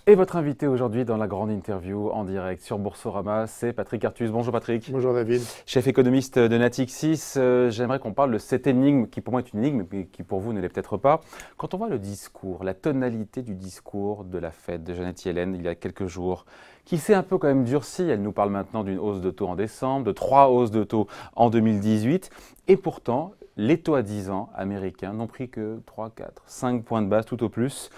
Et votre invité aujourd'hui dans la grande interview en direct sur Boursorama, c'est Patrick Artus. Bonjour Patrick. Bonjour David. Chef économiste de Natixis, j'aimerais qu'on parle de cette énigme qui pour moi est une énigme, mais qui pour vous ne l'est peut-être pas. Quand on voit le discours, la tonalité du discours de la Fed de Janet Yellen il y a quelques jours, qui s'est un peu quand même durci, elle nous parle maintenant d'une hausse de taux en décembre, de 3 hausses de taux en 2018, et pourtant les taux à 10 ans américains n'ont pris que 3, 4, 5 points de base tout au plus.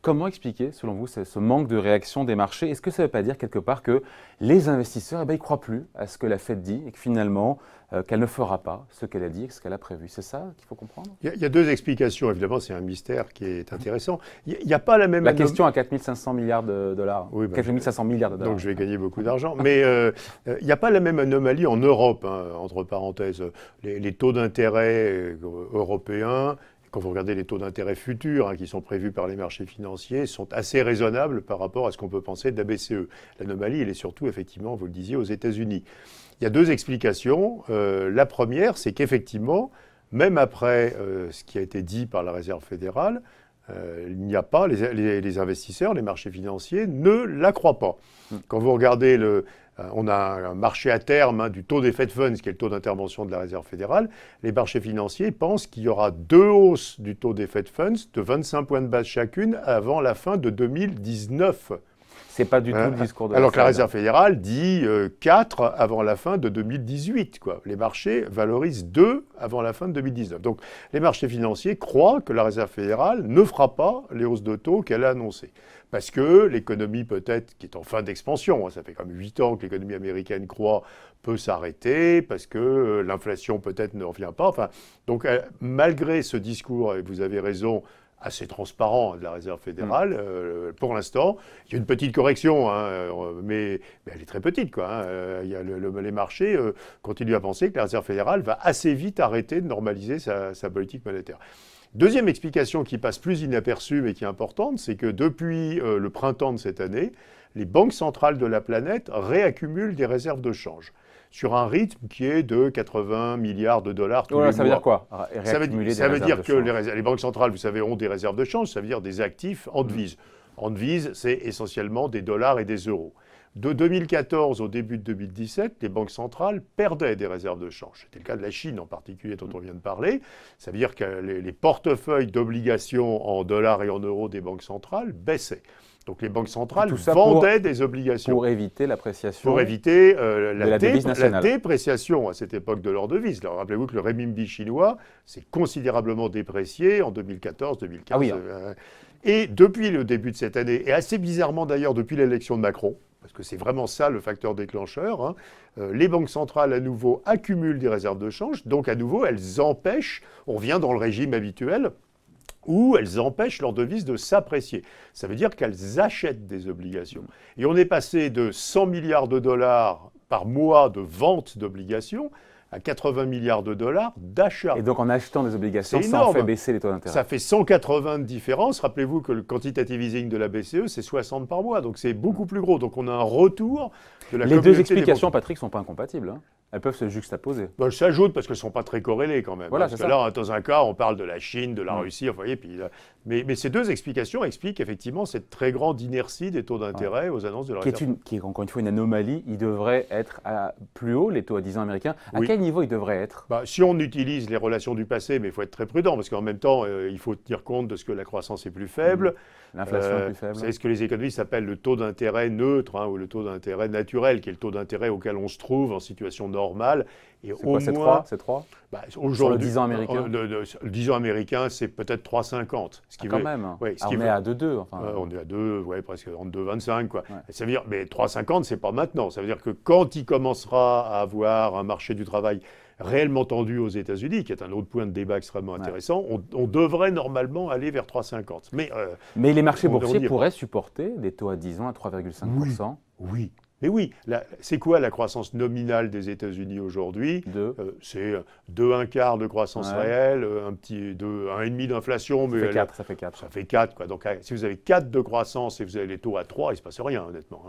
Comment expliquer, selon vous, ce manque de réaction des marchés? Est-ce que ça ne veut pas dire quelque part que les investisseurs, ils ne croient plus à ce que la Fed dit et que finalement, qu'elle ne fera pas ce qu'elle a dit et ce qu'elle a prévu? C'est ça qu'il faut comprendre? Il y a deux explications. Évidemment, c'est un mystère qui est intéressant. Il n'y a pas la même... La question à 4 500 milliards de dollars. Oui, 4 500 milliards de dollars. Donc je vais gagner beaucoup d'argent. Mais il n'y a pas la même anomalie en Europe, hein, entre parenthèses. Les taux d'intérêt européens, quand vous regardez les taux d'intérêt futurs qui sont prévus par les marchés financiers, sont assez raisonnables par rapport à ce qu'on peut penser de la BCE. L'anomalie, elle est surtout, effectivement, vous le disiez, aux États-Unis. Il y a deux explications. La première, c'est qu'effectivement, même après ce qui a été dit par la Réserve fédérale, il n'y a pas, les investisseurs, les marchés financiers ne la croient pas. Quand vous regardez on a un marché à terme du taux des Fed Funds, qui est le taux d'intervention de la Réserve fédérale. Les marchés financiers pensent qu'il y aura 2 hausses du taux des Fed Funds de 25 points de base chacune avant la fin de 2019. C'est pas du tout le discours de alors la que la Fed. Réserve fédérale dit 4 avant la fin de 2018. Les marchés valorisent 2 avant la fin de 2019. Donc les marchés financiers croient que la Réserve fédérale ne fera pas les hausses de taux qu'elle a annoncées. Parce que l'économie peut-être, qui est en fin d'expansion, ça fait comme 8 ans que l'économie américaine croît, peut s'arrêter, parce que l'inflation peut-être ne revient pas. Donc malgré ce discours, et vous avez raison, assez transparent de la Réserve fédérale, pour l'instant. Il y a une petite correction, mais elle est très petite. Les marchés continuent à penser que la Réserve fédérale va assez vite arrêter de normaliser sa politique monétaire. Deuxième explication qui passe plus inaperçue mais qui est importante, c'est que depuis le printemps de cette année, les banques centrales de la planète réaccumulent des réserves de change sur un rythme qui est de 80 milliards de dollars tous les mois. Ça veut dire quoi? Ça veut dire que les banques centrales, vous savez, ont des réserves de change, ça veut dire des actifs en devise. En devise, c'est essentiellement des dollars et des euros. De 2014 au début de 2017, les banques centrales perdaient des réserves de change. C'était le cas de la Chine en particulier dont on vient de parler. Ça veut dire que les portefeuilles d'obligations en dollars et en euros des banques centrales baissaient. Donc les banques centrales vendaient des obligations. Pour éviter l'appréciation. Pour éviter la dépréciation à cette époque de leur devise. Alors rappelez-vous que le renminbi chinois s'est considérablement déprécié en 2014-2015. Ah oui, Et depuis le début de cette année, et assez bizarrement d'ailleurs depuis l'élection de Macron, parce que c'est vraiment ça le facteur déclencheur, les banques centrales à nouveau accumulent des réserves de change, donc à nouveau elles empêchent, on revient dans le régime habituel, où elles empêchent leur devise de s'apprécier. Ça veut dire qu'elles achètent des obligations. Et on est passé de 100 milliards de dollars par mois de vente d'obligations à 80 milliards de dollars d'achat. Et donc en achetant des obligations, ça en fait baisser les taux d'intérêt. Ça fait 180 de différence. Rappelez-vous que le quantitative easing de la BCE, c'est 60 par mois. Donc c'est beaucoup plus gros. Donc on a un retour de la communauté. Les deux explications, Patrick, ne sont pas incompatibles. Elles peuvent se juxtaposer. Elles s'ajoutent parce qu'elles ne sont pas très corrélées quand même. Voilà, parce que là, dans un cas, on parle de la Chine, de la Russie, vous voyez. Mais ces deux explications expliquent effectivement cette très grande inertie des taux d'intérêt aux annonces de la Réserve. Qui est encore une fois une anomalie. Il devrait être plus haut, les taux à 10 ans américains. À quel niveau il devrait être? Si on utilise les relations du passé, mais il faut être très prudent, parce qu'en même temps, il faut tenir compte de ce que la croissance est plus faible. L'inflation est plus faible. C'est ce que les économistes appellent le taux d'intérêt neutre, ou le taux d'intérêt naturel, qui est le taux d'intérêt auquel on se trouve en situation normale. C'est quoi, c'est 3 aujourd'hui, le 10 ans américain le 10 ans américain, c'est peut-être 3,50. Quand même. On est à 2,2. On est à 2, presque entre 2,25. Ouais. Ça veut dire, mais 3,50, c'est pas maintenant. Ça veut dire que quand il commencera à avoir un marché du travail réellement tendu aux États-Unis, qui est un autre point de débat extrêmement intéressant, on devrait normalement aller vers 3,50. Mais les marchés boursiers pourraient supporter des taux à 10 ans à 3,5%. Oui. Mais oui, c'est quoi la croissance nominale des États-Unis aujourd'hui? C'est 2,25 de croissance réelle, un petit 1,5 d'inflation. Ça fait 4. Ça fait 4. Donc si vous avez 4 de croissance et vous avez les taux à 3, il ne se passe rien, honnêtement.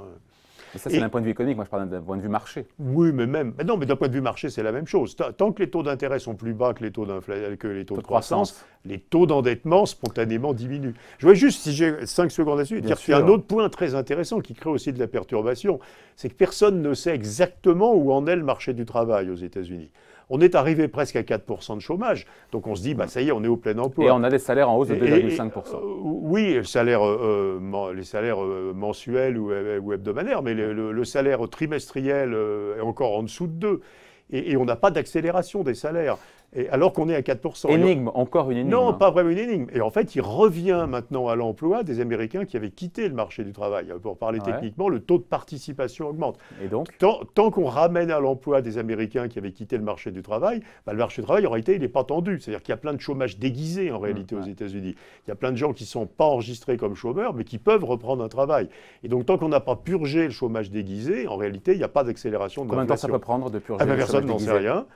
Et ça, c'est d'un point de vue économique. Moi, je parle d'un point de vue marché. Oui, mais non, mais d'un point de vue marché, c'est la même chose. Tant que les taux d'intérêt sont plus bas que les taux de croissance, les taux d'endettement spontanément diminuent. Je voudrais juste, si j'ai 5 secondes là-dessus, dire qu'il y a un autre point très intéressant qui crée aussi de la perturbation, c'est que personne ne sait exactement où en est le marché du travail aux États-Unis. On est arrivé presque à 4% de chômage, donc on se dit, bah, ça y est, on est au plein emploi. Et on a des salaires en hausse de 2,5%. Oui, les salaires mensuels ou hebdomadaires, mais le salaire trimestriel est encore en dessous de 2. Et on n'a pas d'accélération des salaires. Alors qu'on est à 4%. Énigme, encore une énigme. Non, pas vraiment une énigme. Et en fait, il revient maintenant à l'emploi des Américains qui avaient quitté le marché du travail. Pour parler techniquement, le taux de participation augmente. Et donc tant qu'on ramène à l'emploi des Américains qui avaient quitté le marché du travail, bah, le marché du travail, en réalité, il n'est pas tendu. C'est-à-dire qu'il y a plein de chômage déguisé, en réalité, aux États-Unis. Il y a plein de gens qui ne sont pas enregistrés comme chômeurs, mais qui peuvent reprendre un travail. Et donc, tant qu'on n'a pas purgé le chômage déguisé, en réalité, il n'y a pas d'accélération de l'inflation. Combien de temps ça peut prendre de purger le chômage personne n'en déguisé ? sait rien.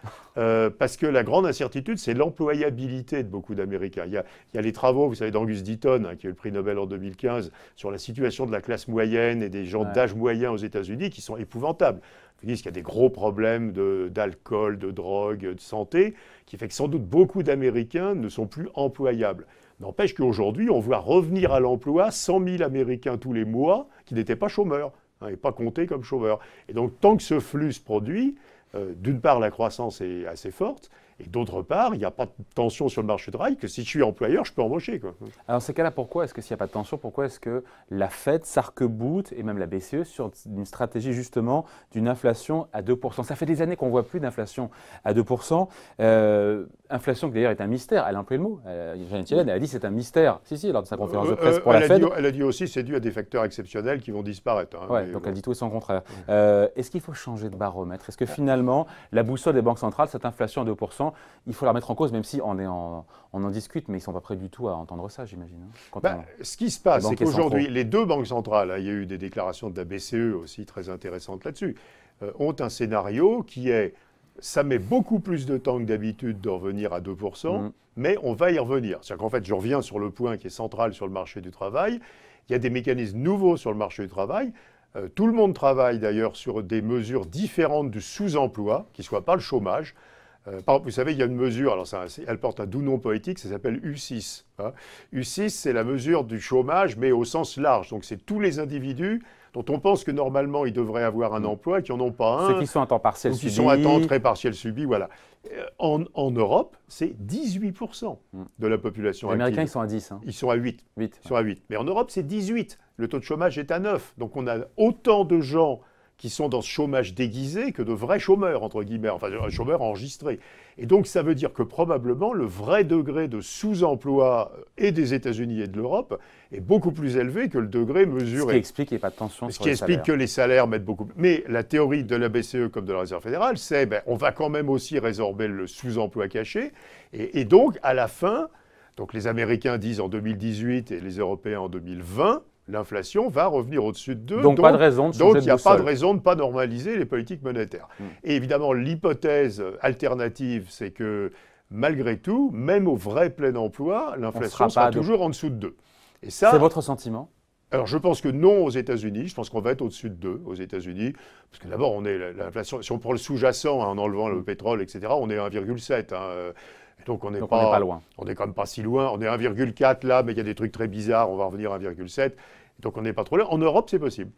Parce que la grande incertitude, c'est l'employabilité de beaucoup d'Américains. Il y a les travaux, vous savez, d'Angus Deaton, qui a eu le prix Nobel en 2015, sur la situation de la classe moyenne et des gens d'âge moyen aux États-Unis qui sont épouvantables. Ils disent qu'il y a des gros problèmes d'alcool, de drogue, de santé, qui fait que sans doute beaucoup d'Américains ne sont plus employables. N'empêche qu'aujourd'hui, on voit revenir à l'emploi 100 000 Américains tous les mois qui n'étaient pas chômeurs, et pas comptés comme chômeurs. Et donc, tant que ce flux se produit, d'une part, la croissance est assez forte, et d'autre part, il n'y a pas de tension sur le marché du travail, que si je suis employeur, je peux embaucher, quoi. Alors, dans ces cas-là, pourquoi est-ce que s'il n'y a pas de tension, pourquoi est-ce que la Fed s'arc-boute, et même la BCE, sur une stratégie justement d'une inflation à 2%? Ça fait des années qu'on ne voit plus d'inflation à 2%. Inflation qui d'ailleurs est un mystère. Elle a employé le mot. Janet Yellen, elle a dit c'est un mystère. Si, lors de sa conférence de presse pour la Fed. Elle a dit aussi c'est dû à des facteurs exceptionnels qui vont disparaître. Donc elle dit tout et son contraire. Est-ce qu'il faut changer de baromètre? Est-ce que finalement, la boussole des banques centrales, cette inflation à 2%, il faut la remettre en cause, même si on en discute, mais ils ne sont pas prêts du tout à entendre ça, j'imagine. Ce qui se passe, c'est qu'aujourd'hui, les deux banques centrales, il y a eu des déclarations de la BCE aussi très intéressantes là-dessus, ont un scénario qui est ça met beaucoup plus de temps que d'habitude de revenir à 2%, mais on va y revenir. C'est-à-dire qu'en fait, je reviens sur le point qui est central sur le marché du travail. Il y a des mécanismes nouveaux sur le marché du travail. Tout le monde travaille d'ailleurs sur des mesures différentes du sous-emploi, qui ne soient pas le chômage. Par exemple, vous savez, il y a une mesure, alors elle porte un doux nom poétique, ça s'appelle U6. U6, c'est la mesure du chômage, mais au sens large. Donc c'est tous les individus dont on pense que normalement ils devraient avoir un emploi, qui n'en ont pas un. Ceux qui sont à temps partiel subi. Qui sont à temps très partiel subi, voilà. En Europe, c'est 18% de la population active. Les Américains, ils sont à 10. Hein. Ils sont à 8. 8. Ils sont à 8. Mais en Europe, c'est 18. Le taux de chômage est à 9. Donc on a autant de gens qui sont dans ce chômage déguisé que de vrais chômeurs, entre guillemets, enfin chômeurs enregistrés. Et donc ça veut dire que probablement le vrai degré de sous-emploi et des États-Unis et de l'Europe est beaucoup plus élevé que le degré mesuré. Ce qui explique qu'il n'y ait pas de tension sur les salaires. Ce qui explique que les salaires mettent beaucoup plus. Mais la théorie de la BCE comme de la Réserve fédérale, c'est on va quand même aussi résorber le sous-emploi caché. Et donc à la fin, donc les Américains disent en 2018 et les Européens en 2020, l'inflation va revenir au-dessus de 2. Donc pas de raison de changer de boussole. Donc il n'y a pas de raison de ne pas normaliser les politiques monétaires. Et évidemment, l'hypothèse alternative, c'est que malgré tout, même au vrai plein emploi, l'inflation sera toujours en dessous de 2. Et ça, c'est votre sentiment? Alors je pense que non aux États-Unis. Je pense qu'on va être au-dessus de 2 aux États-Unis. Parce que d'abord, l'inflation, si on prend le sous-jacent en enlevant le pétrole, etc., on est à 1,7. Donc on n'est pas loin. On n'est quand même pas si loin. On est à 1,4 là, mais il y a des trucs très bizarres. On va revenir à 1,7. Donc on n'est pas trop loin. En Europe, c'est possible.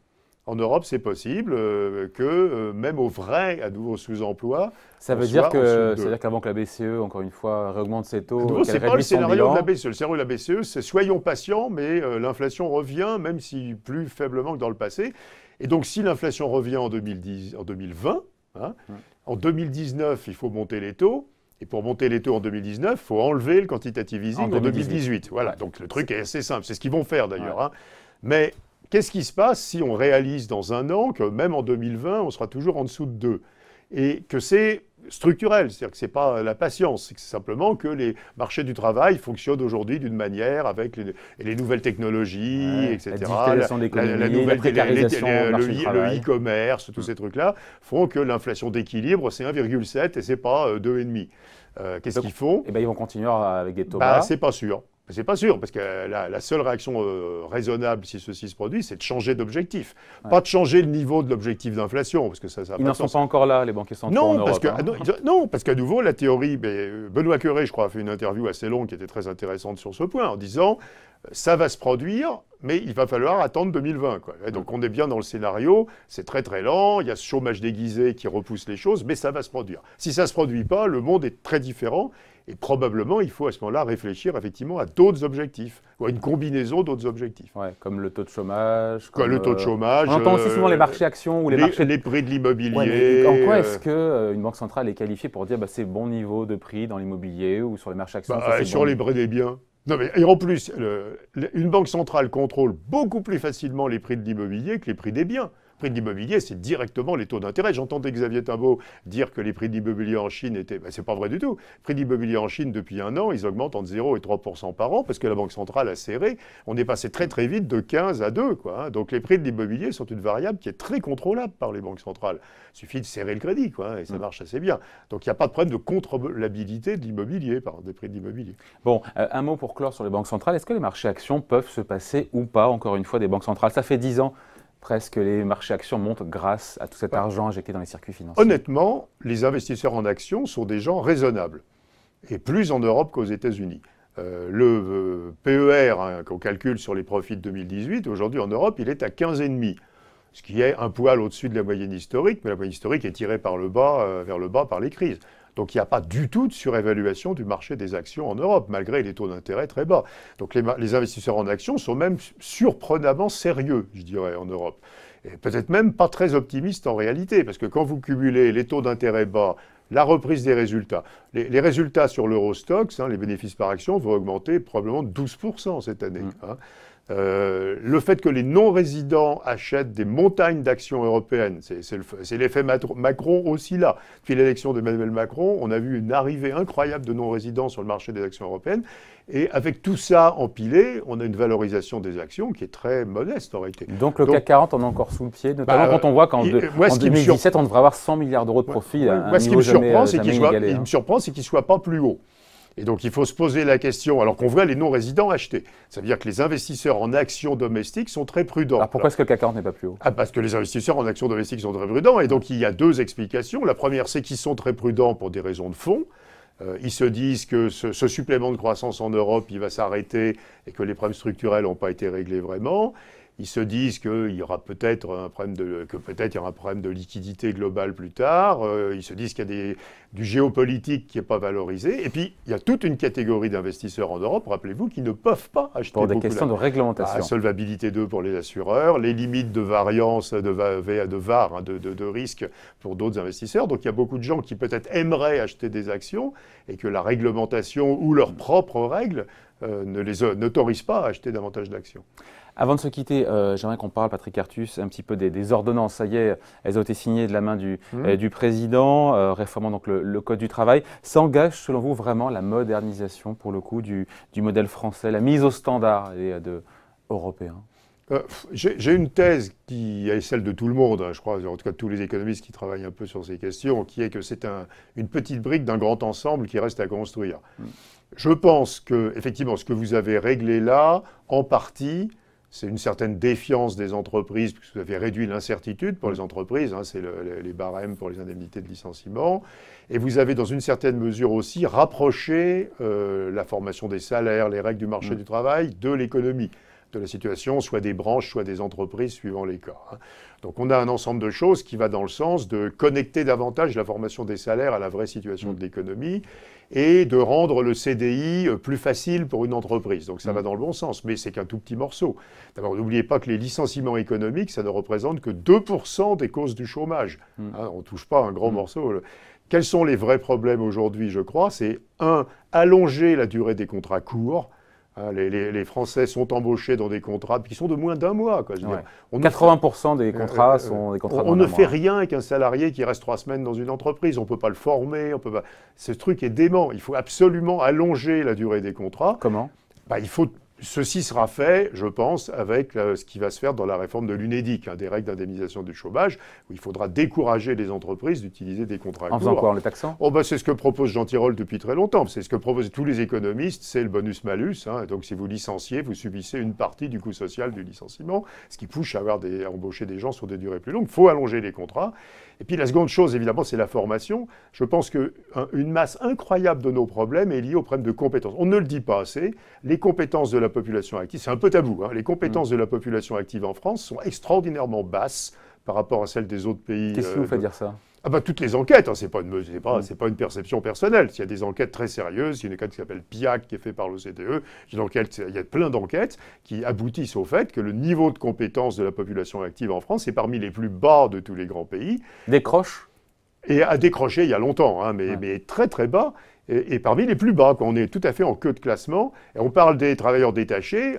En Europe, c'est possible que même au vrai, à nouveau sous-emploi, ça veut dire qu'avant que la BCE, encore une fois, réaugmente ses taux, c'est pas le scénario de la BCE. Le scénario de la BCE, c'est soyons patients, mais l'inflation revient, même si plus faiblement que dans le passé. Et donc, si l'inflation revient en 2020, en 2019, il faut monter les taux. Et pour monter les taux en 2019, il faut enlever le quantitative easing en 2018. Voilà, donc le truc est assez simple. C'est ce qu'ils vont faire d'ailleurs. Mais qu'est-ce qui se passe si on réalise dans un an que même en 2020, on sera toujours en dessous de 2 ? Et que c'est structurel, c'est-à-dire que ce n'est pas la patience, c'est simplement que les marchés du travail fonctionnent aujourd'hui d'une manière avec les nouvelles technologies, etc. Le e-commerce, tous ces trucs-là font que l'inflation d'équilibre, c'est 1,7 et ce n'est pas 2,5. Qu'est-ce qu'ils font ? Ils vont continuer avec des taux bas. C'est pas sûr. C'est pas sûr, parce que la seule réaction raisonnable, si ceci se produit, c'est de changer d'objectif. Ouais. Pas de changer le niveau de l'objectif d'inflation, parce que ça Ils n'en sont pas encore là, les banquiers centraux en Europe. Non, parce qu'à nouveau, la théorie... Benoît Cœuré, je crois, a fait une interview assez longue qui était très intéressante sur ce point, en disant ça va se produire, mais il va falloir attendre 2020. Quoi. Et donc on est bien dans le scénario, c'est très très lent, il y a ce chômage déguisé qui repousse les choses, mais ça va se produire. Si ça ne se produit pas, le monde est très différent. Et probablement, il faut à ce moment-là réfléchir effectivement à d'autres objectifs, ou à une combinaison d'autres objectifs. Ouais, comme le taux de chômage. Comme le taux de chômage. On entend aussi souvent les marchés actions ou les prix de l'immobilier. Ouais, en quoi est-ce qu'une banque centrale est qualifiée pour dire c'est bon niveau de prix dans l'immobilier ou sur les marchés actions sur les prix des biens. Non, mais et en plus, une banque centrale contrôle beaucoup plus facilement les prix de l'immobilier que les prix des biens. Le prix de l'immobilier, c'est directement les taux d'intérêt. J'entendais Xavier Timbaud dire que les prix de l'immobilier en Chine étaient... c'est pas vrai du tout. Les prix de l'immobilier en Chine, depuis un an, ils augmentent entre 0 et 3% par an parce que la Banque centrale a serré. On est passé très très vite de 15 à 2. Quoi, hein. Donc les prix de l'immobilier sont une variable qui est très contrôlable par les banques centrales. Il suffit de serrer le crédit, quoi, hein, et ça marche assez bien. Donc il n'y a pas de problème de contrôlabilité de l'immobilier, des prix de l'immobilier. Bon, un mot pour clore sur les banques centrales. Est-ce que les marchés actions peuvent se passer ou pas, encore une fois, des banques centrales? Ça fait 10 ans presque les marchés actions montent grâce à tout cet argent injecté dans les circuits financiers. Honnêtement, les investisseurs en actions sont des gens raisonnables, et plus en Europe qu'aux États-Unis. Le PER hein, qu'on calcule sur les profits de 2018, aujourd'hui en Europe, il est à 15,5, ce qui est un poil au-dessus de la moyenne historique, mais la moyenne historique est tirée par le bas, vers le bas par les crises. Donc il n'y a pas du tout de surévaluation du marché des actions en Europe, malgré les taux d'intérêt très bas. Donc les investisseurs en actions sont même surprenamment sérieux, je dirais, en Europe. Et peut-être même pas très optimistes en réalité, parce que quand vous cumulez les taux d'intérêt bas, la reprise des résultats, les résultats sur l'Eurostoxx, hein, les bénéfices par action, vont augmenter probablement de 12% cette année. Hein. Le fait que les non-résidents achètent des montagnes d'actions européennes, c'est l'effet Macron aussi là. Depuis l'élection d'Emmanuel Macron, on a vu une arrivée incroyable de non-résidents sur le marché des actions européennes. Et avec tout ça empilé, on a une valorisation des actions qui est très modeste en réalité. Donc le CAC 40 en a encore sous le pied, notamment quand on voit qu'en 2017, on devrait avoir 100 milliards d'euros de profit. Moi, ce qui me surprend, c'est qu'il ne soit pas plus haut. Et donc, il faut se poser la question, alors qu'on voit les non-résidents acheter. Ça veut dire que les investisseurs en actions domestiques sont très prudents. Alors, pourquoi est-ce que le CAC 40 n'est pas plus haut? Parce que les investisseurs en actions domestiques sont très prudents. Et donc, il y a deux explications. La première, c'est qu'ils sont très prudents pour des raisons de fond. Ils se disent que ce supplément de croissance en Europe, il va s'arrêter et que les problèmes structurels n'ont pas été réglés vraiment. Ils se disent qu'il y aura peut-être un problème de liquidité globale plus tard. Ils se disent qu'il y a du géopolitique qui n'est pas valorisé. Et puis, il y a toute une catégorie d'investisseurs en Europe, rappelez-vous, qui ne peuvent pas acheter pour des questions de réglementation. La solvabilité 2 pour les assureurs, les limites de variance, de VAR, hein, de risque pour d'autres investisseurs. Donc, il y a beaucoup de gens qui peut-être aimeraient acheter des actions et que la réglementation ou leurs propres règles ne les autorisent pas à acheter davantage d'actions. Avant de se quitter, j'aimerais qu'on parle, Patrick Artus, un petit peu des ordonnances. Ça y est, elles ont été signées de la main du président, réformant donc le Code du travail. Ça engage, selon vous, vraiment la modernisation, pour le coup, du modèle français, la mise au standard européen? J'ai une thèse qui est celle de tout le monde, hein, je crois, en tout cas de tous les économistes qui travaillent un peu sur ces questions, qui est que c'est une petite brique d'un grand ensemble qui reste à construire. Je pense que, effectivement, ce que vous avez réglé là, en partie, c'est une certaine défiance des entreprises, puisque vous avez réduit l'incertitude pour les entreprises, hein, c'est les barèmes pour les indemnités de licenciement. Et vous avez, dans une certaine mesure aussi, rapproché la formation des salaires, les règles du marché du travail de l'économie, de la situation, soit des branches, soit des entreprises, suivant les cas. Hein. Donc on a un ensemble de choses qui va dans le sens de connecter davantage la formation des salaires à la vraie situation de l'économie et de rendre le CDI plus facile pour une entreprise. Donc ça va dans le bon sens, mais c'est qu'un tout petit morceau. D'abord, n'oubliez pas que les licenciements économiques, ça ne représente que 2% des causes du chômage. Hein, on ne touche pas un grand morceau. Quels sont les vrais problèmes aujourd'hui, je crois? C'est allonger la durée des contrats courts. Les Français sont embauchés dans des contrats qui sont de moins d'un mois. Quoi. 80% des contrats sont des contrats de moins d'un mois. On ne fait rien avec un salarié qui reste 3 semaines dans une entreprise. On ne peut pas le former. On peut pas... Ce truc est dément. Il faut absolument allonger la durée des contrats. Comment? Il faut Ceci sera fait, je pense, avec ce qui va se faire dans la réforme de l'UNEDIC, des règles d'indemnisation du chômage, où il faudra décourager les entreprises d'utiliser des contrats courts. En faisant quoi, en les taxant? C'est ce que propose Jean Tirole depuis très longtemps. C'est ce que proposent tous les économistes, c'est le bonus-malus. Donc si vous licenciez, vous subissez une partie du coût social du licenciement, ce qui pousse à embaucher des gens sur des durées plus longues. Il faut allonger les contrats. Et puis la seconde chose, évidemment, c'est la formation. Je pense qu'une masse incroyable de nos problèmes est liée aux problèmes de compétences. On ne le dit pas assez. Les compétences de la population active, c'est un peu tabou, les compétences de la population active en France sont extraordinairement basses par rapport à celles des autres pays. Qu'est-ce qui vous fait dire ça? Toutes les enquêtes, c'est pas une perception personnelle. Il y a des enquêtes très sérieuses, il y a une enquête qui s'appelle PIAC qui est faite par l'OCDE, il y a plein d'enquêtes qui aboutissent au fait que le niveau de compétence de la population active en France est parmi les plus bas de tous les grands pays. Décroche? Et a décroché il y a longtemps, mais très très bas. Et parmi les plus bas, on est tout à fait en queue de classement. Et on parle des travailleurs détachés.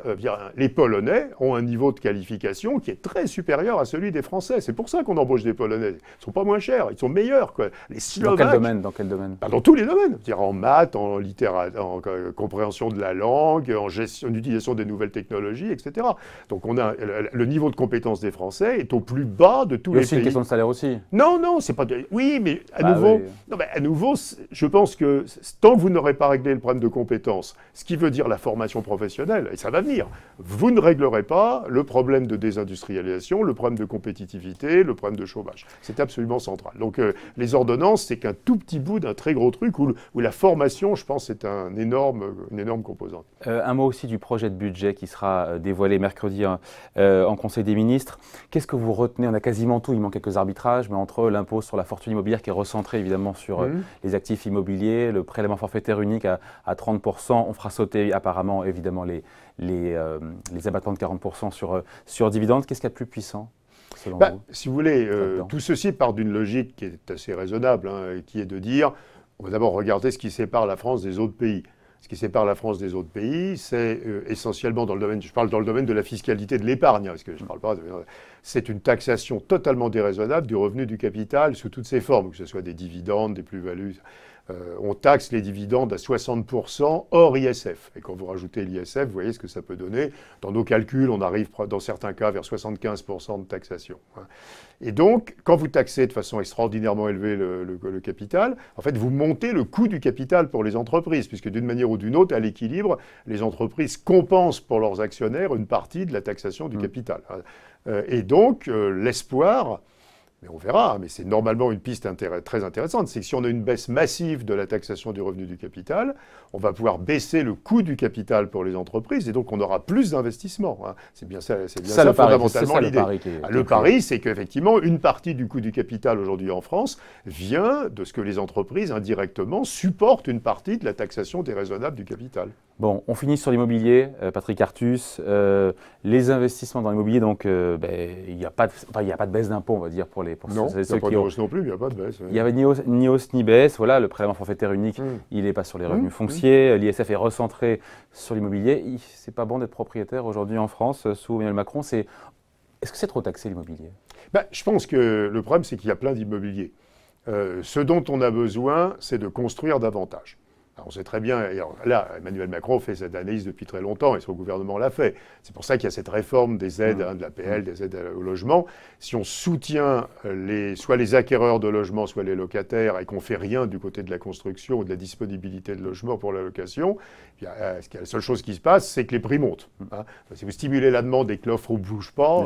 Les Polonais ont un niveau de qualification qui est très supérieur à celui des Français. C'est pour ça qu'on embauche des Polonais. Ils ne sont pas moins chers, ils sont meilleurs. Les Slovaques, dans quel domaine? Dans tous les domaines. En maths, en littérature, en compréhension de la langue, en utilisation des nouvelles technologies, etc. Donc le niveau de compétence des Français est au plus bas de tous les pays. C'est une question de salaire aussi. Non, c'est pas... Oui, mais à nouveau, je pense que tant que vous n'aurez pas réglé le problème de compétences, ce qui veut dire la formation professionnelle, et ça va venir, vous ne réglerez pas le problème de désindustrialisation, le problème de compétitivité, le problème de chômage. C'est absolument central. Donc les ordonnances, c'est qu'un tout petit bout d'un très gros truc où la formation, je pense, est une énorme composante. Un mot aussi du projet de budget qui sera dévoilé mercredi en Conseil des ministres. Qu'est-ce que vous retenez? On a quasiment tout, il manque quelques arbitrages, mais entre l'impôt sur la fortune immobilière qui est recentré évidemment sur les actifs immobiliers, le prélèvement forfaitaire unique à 30%. On fera sauter apparemment évidemment les abattements de 40% sur dividendes. Qu'est-ce qu'il y a de plus puissant selon vous? Si vous voulez, tout ceci part d'une logique qui est assez raisonnable, qui est de dire, on va d'abord regarder ce qui sépare la France des autres pays. Ce qui sépare la France des autres pays, c'est essentiellement dans le domaine, je parle dans le domaine de la fiscalité de l'épargne, parce que je ne parle pas c'est une taxation totalement déraisonnable du revenu du capital sous toutes ses formes, que ce soit des dividendes, des plus-values. On taxe les dividendes à 60% hors ISF. Et quand vous rajoutez l'ISF, vous voyez ce que ça peut donner. Dans nos calculs, on arrive dans certains cas vers 75% de taxation. Et donc, quand vous taxez de façon extraordinairement élevée le capital, en fait, vous montez le coût du capital pour les entreprises, puisque d'une manière ou d'une autre, à l'équilibre, les entreprises compensent pour leurs actionnaires une partie de la taxation du capital. Et donc, l'espoir... Mais on verra, mais c'est normalement une piste très intéressante, c'est que si on a une baisse massive de la taxation du revenu du capital, on va pouvoir baisser le coût du capital pour les entreprises et donc on aura plus d'investissements. C'est bien ça fondamentalement l'idée. Le pari, c'est qu'effectivement, une partie du coût du capital aujourd'hui en France vient de ce que les entreprises indirectement supportent une partie de la taxation déraisonnable du capital. Bon, on finit sur l'immobilier, Patrick Artus. Les investissements dans l'immobilier, donc il n'y a pas de baisse d'impôt, on va dire, pour ceux qui ont... Non, il n'y a pas de hausse non plus, il n'y a pas de baisse. Il n'y avait ni hausse ni baisse. Voilà, le prélèvement forfaitaire unique, il n'est pas sur les revenus fonciers. L'ISF est recentré sur l'immobilier. C'est pas bon d'être propriétaire aujourd'hui en France sous Emmanuel Macron. Est-ce que c'est trop taxé l'immobilier? Je pense que le problème, c'est qu'il y a plein d'immobiliers. Ce dont on a besoin, c'est de construire davantage. Alors on sait très bien, là, Emmanuel Macron fait cette analyse depuis très longtemps et son gouvernement l'a fait. C'est pour ça qu'il y a cette réforme des aides, de l'APL, des aides au logement. Si on soutient soit les acquéreurs de logements, soit les locataires, et qu'on ne fait rien du côté de la construction ou de la disponibilité de logements pour la location, la seule chose qui se passe, c'est que les prix montent. Si vous stimulez la demande et que l'offre ne bouge pas,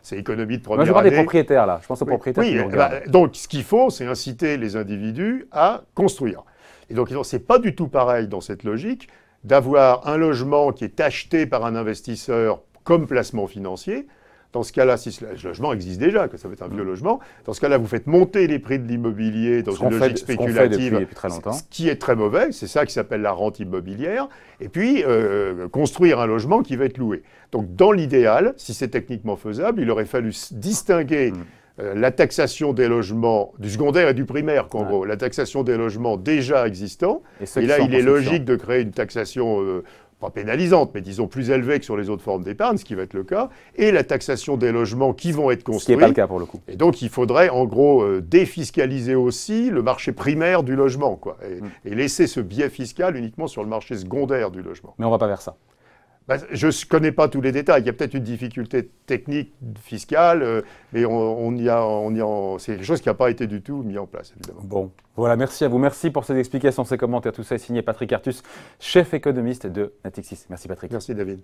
c'est économie de première année. Moi, je parle des propriétaires, là. Je pense aux propriétaires qui nous regardent. Donc, ce qu'il faut, c'est inciter les individus à construire. Et donc, ce n'est pas du tout pareil dans cette logique d'avoir un logement qui est acheté par un investisseur comme placement financier. Dans ce cas-là, si ce logement existe déjà, que ça va être un vieux logement, dans ce cas-là, vous faites monter les prix de l'immobilier dans une logique spéculative, depuis très longtemps. Ce qui est très mauvais, c'est ça qui s'appelle la rente immobilière, et puis construire un logement qui va être loué. Donc, dans l'idéal, si c'est techniquement faisable, il aurait fallu distinguer la taxation des logements du secondaire et du primaire, qu'en gros, la taxation des logements déjà existants. Et là, il est logique de créer une taxation, pas pénalisante, mais disons plus élevée que sur les autres formes d'épargne, ce qui va être le cas, et la taxation des logements qui vont être construits. Ce qui n'est pas le cas pour le coup. Et donc, il faudrait, en gros, défiscaliser aussi le marché primaire du logement, quoi, et laisser ce biais fiscal uniquement sur le marché secondaire du logement. Mais on ne va pas vers ça. Je ne connais pas tous les détails. Il y a peut-être une difficulté technique, fiscale, mais c'est quelque chose qui n'a pas été du tout mis en place, évidemment. Bon, voilà, merci à vous. Merci pour ces explications, ces commentaires. Tout ça est signé Patrick Artus, chef économiste de Natixis. Merci Patrick. Merci David.